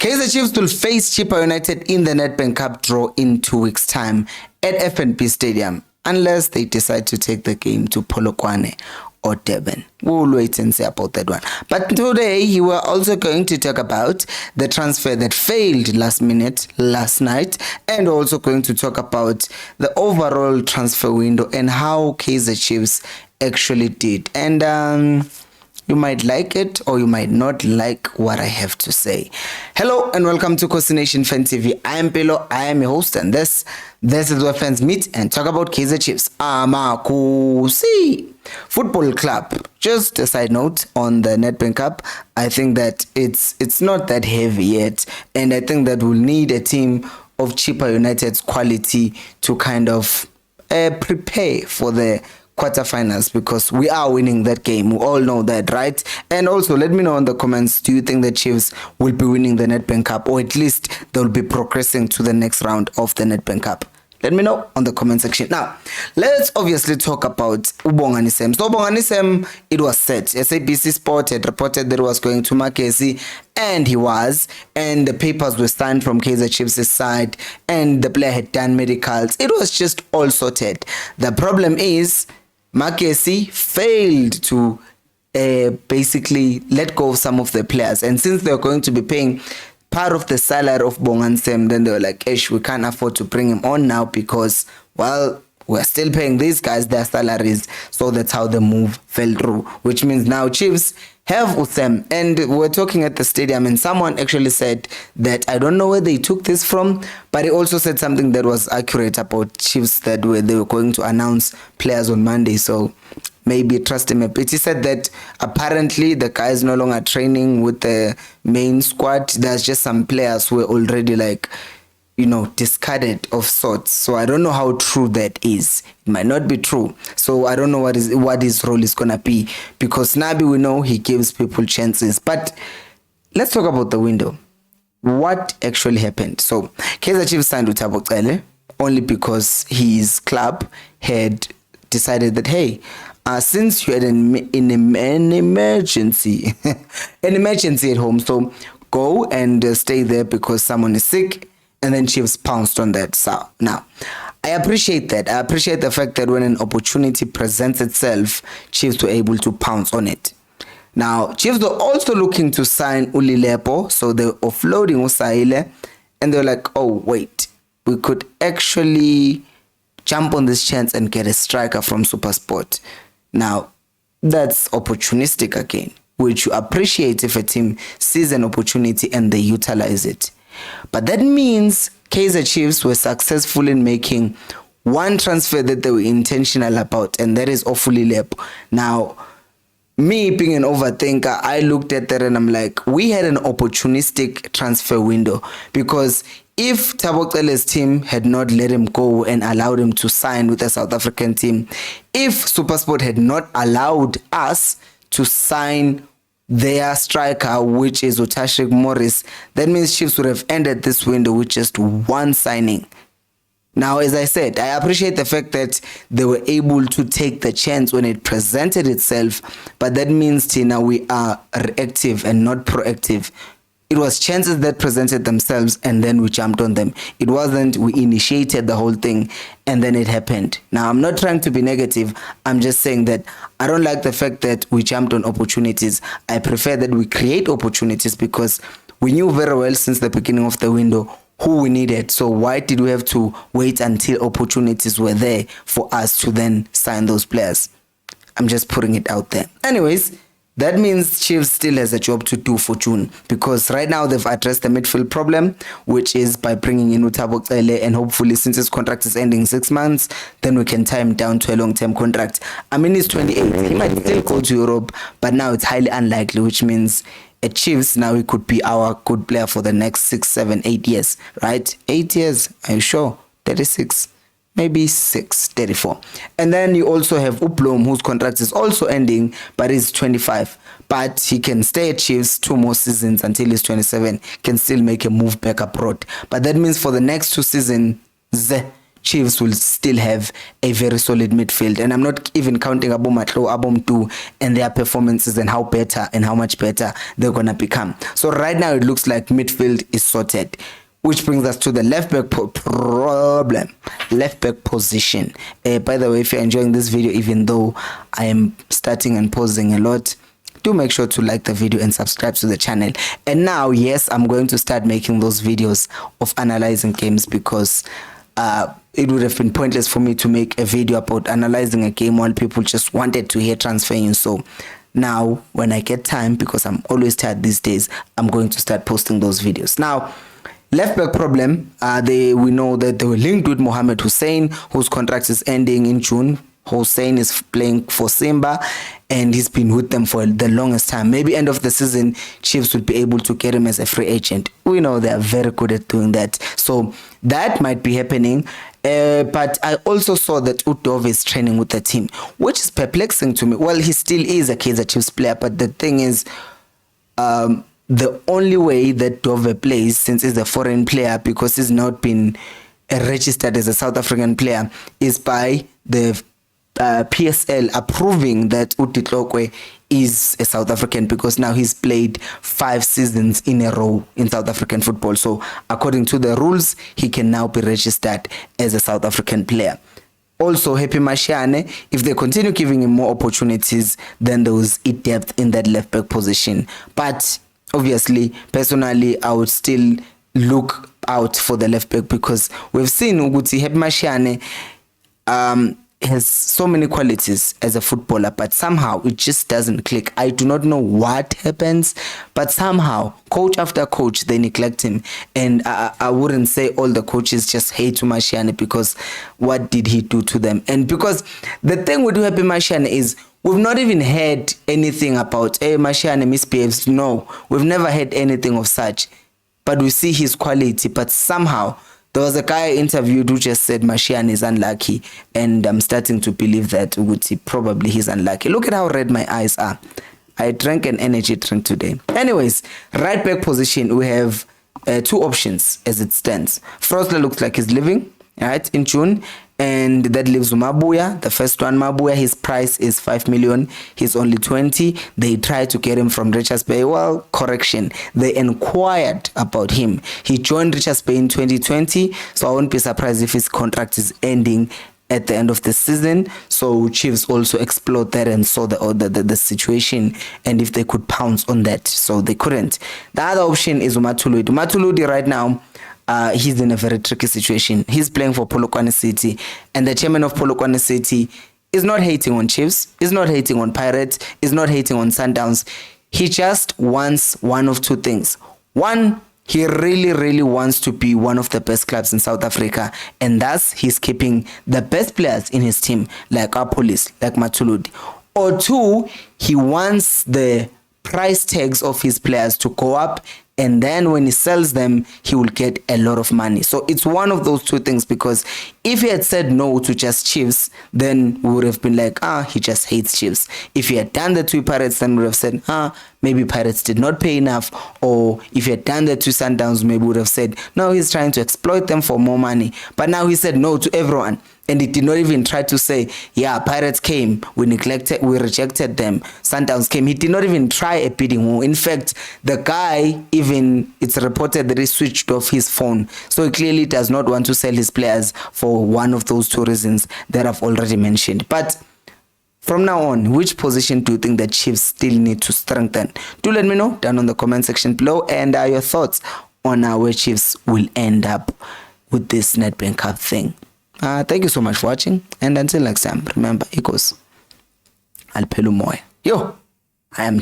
Kaizer Chiefs will face Chippa United in the Netbank Cup draw in 2 weeks' time at FNB Stadium, unless they decide to take the game to Polokwane or Durban. We'll wait and see about that one. But today, we were also going to talk about the transfer that failed last night, and also going to talk about the overall transfer window and how Kaizer Chiefs actually did. And you might like it or you might not like what I have to say. Hello and welcome to Khosi Nation Fan TV. I am Pelo, I am your host, and this is where fans meet and talk about Kaizer Chiefs. Khosi Football Club. Just a side note on the Netbank Cup, I think that it's not that heavy yet, and I think that we'll need a team of Chippa United's quality to kind of prepare for the quarterfinals, because we are winning that game. We all know that, right? And also let me know in the comments, do you think the Chiefs will be winning the Netbank Cup, or at least they'll be progressing to the next round of the Netbank Cup? Let me know on the comment section. Now, let's obviously talk about Ubonganisem. So Ubonganisem, it was set. SABC Sport had reported that it was going to Makesi, and he was. And the papers were signed from Kaizer Chiefs' side, and the player had done medicals. It was just all sorted. The problem is, Makesi failed to basically let go of some of the players. And since they're going to be paying part of the salary of Bongansem, then they were like, we can't afford to bring him on now because, well, we're still paying these guys their salaries. So that's how the move fell through, which means now Chiefs have Usem. And we're talking at the stadium, and someone actually said that, I don't know where they took this from, but he also said something that was accurate about Chiefs, that they were going to announce players on Monday. So maybe trust him a bit. He said that apparently the guy is no longer training with the main squad. There's just some players who are already discarded of sorts. So I don't know how true that is. It might not be true. So I don't know what his role is gonna be, because Nabi, we know he gives people chances. But let's talk about the window. What actually happened? So Kaizer Chiefs signed with Thabo Cele only because his club had decided that, hey, since you had an emergency, an emergency at home, so go and stay there because someone is sick. And then Chiefs pounced on that. So now, I appreciate that. I appreciate the fact that when an opportunity presents itself, Chiefs were able to pounce on it. Now, Chiefs were also looking to sign Ulilepo, so they were offloading Usaile, and they were like, oh, wait, we could actually jump on this chance and get a striker from SuperSport. Now, that's opportunistic again, which you appreciate if a team sees an opportunity and they utilize it. But that means Kaizer Chiefs were successful in making one transfer that they were intentional about, and that is Ofulilepo. Now, me being an overthinker, I looked at that and I'm like, we had an opportunistic transfer window, because if Thabo Cele's team had not let him go and allowed him to sign with the South African team, if SuperSport had not allowed us to sign their striker, which is Otashik Morris, that means Chiefs would have ended this window with just one signing. Now, as I said, I appreciate the fact that they were able to take the chance when it presented itself, but that means, Tina, we are reactive and not proactive. It was chances that presented themselves and then we jumped on them. It wasn't we initiated the whole thing and then it happened. Now, I'm not trying to be negative. I'm just saying that I don't like the fact that we jumped on opportunities. I prefer that we create opportunities, because we knew very well since the beginning of the window who we needed. So why did we have to wait until opportunities were there for us to then sign those players? I'm just putting it out there. Anyways, that means Chiefs still has a job to do for June, because right now they've addressed the midfield problem, which is by bringing in Thabo Cele, and hopefully, since his contract is ending 6 months, then we can tie him down to a long-term contract. I mean, he's 28. He might still go to Europe, but now it's highly unlikely, which means at Chiefs now he could be our good player for the next 6, 7, 8 years, right? 8 years, are you sure? 36. Maybe 34. And then you also have Uplom, whose contract is also ending, but he's 25. But he can stay at Chiefs 2 more seasons until he's 27, can still make a move back abroad. But that means for the next 2 seasons, Chiefs will still have a very solid midfield, and I'm not even counting Abomatlo, Abomtu, and their performances and how much better they're gonna become. So right now it looks like midfield is sorted, which brings us to the left back position. By the way, if you're enjoying this video, even though I am starting and pausing a lot, do make sure to like the video and subscribe to the channel. And now, yes, I'm going to start making those videos of analyzing games, because it would have been pointless for me to make a video about analyzing a game while people just wanted to hear transfer news. So now when I get time, because I'm always tired these days, I'm going to start posting those videos. Now, left back problem, we know that they were linked with Mohamed Hussein, whose contract is ending in June. Hussein is playing for Simba, and he's been with them for the longest time. Maybe end of the season, Chiefs would be able to get him as a free agent. We know they are very good at doing that. So that might be happening. But I also saw that Udove is training with the team, which is perplexing to me. Well, he still is a Kaizer Chiefs player, but the thing is, the only way that Dove plays, since he's a foreign player, because he's not been registered as a South African player, is by the PSL approving that Utitlokwe is a South African, because now he's played 5 seasons in a row in South African football. So according to the rules, he can now be registered as a South African player. Also, Happy Mashiane, if they continue giving him more opportunities, then there was depth in that left back position. But obviously, personally, I would still look out for the left back, because we've seen Uguti Happy Mashiane has so many qualities as a footballer, but somehow it just doesn't click. I do not know what happens, but somehow coach after coach, they neglect him. And I wouldn't say all the coaches just hate Mashiane, because what did he do to them? And because the thing with Happy Mashiane is, we've not even heard anything about, hey, Mashiane misbehaves. No, we've never heard anything of such. But we see his quality, but somehow there was a guy I interviewed who just said Mashiane is unlucky, and I'm starting to believe that probably he's unlucky. Look at how red my eyes are. I drank an energy drink today. Anyways, right back position, we have 2 options as it stands. Frosler looks like he's leaving, right, in June, and that leaves Mabuya. The first one, Mabuya, his price is 5 million. He's only 20. They tried to get him from Richards Bay. Well, correction, they inquired about him. He joined Richards Bay in 2020, so I won't be surprised if his contract is ending at the end of the season. So Chiefs also explored that and saw the situation, and if they could pounce on that. So they couldn't. The other option is Umatuludi. Umatuludi right now, he's in a very tricky situation. He's playing for Polokwane City, and the chairman of Polokwane City is not hating on Chiefs, is not hating on Pirates, is not hating on Sundowns. He just wants one of 2 things. One, he really wants to be one of the best clubs in South Africa, and thus he's keeping the best players in his team, like our police, like Matuludi. Or 2, he wants the price tags of his players to go up, and then when he sells them, he will get a lot of money. So it's one of those 2 things, because if he had said no to just Chiefs, then we would have been like, he just hates Chiefs. If he had done that to Pirates, then we would have said, maybe Pirates did not pay enough. Or if he had done that to Sundowns, maybe we would have said, no, he's trying to exploit them for more money. But now he said no to everyone. And he did not even try to say, yeah, Pirates came, we rejected them. Sundowns came. He did not even try a bidding war. In fact, the guy, even, it's reported that he switched off his phone. So he clearly does not want to sell his players for one of those 2 reasons that I've already mentioned. But from now on, which position do you think the Chiefs still need to strengthen? Do let me know down on the comment section below, and your thoughts on where Chiefs will end up with this Netbank Cup thing. Thank you so much for watching, and until next time, remember, equals Alpelu Moy. Yo, I am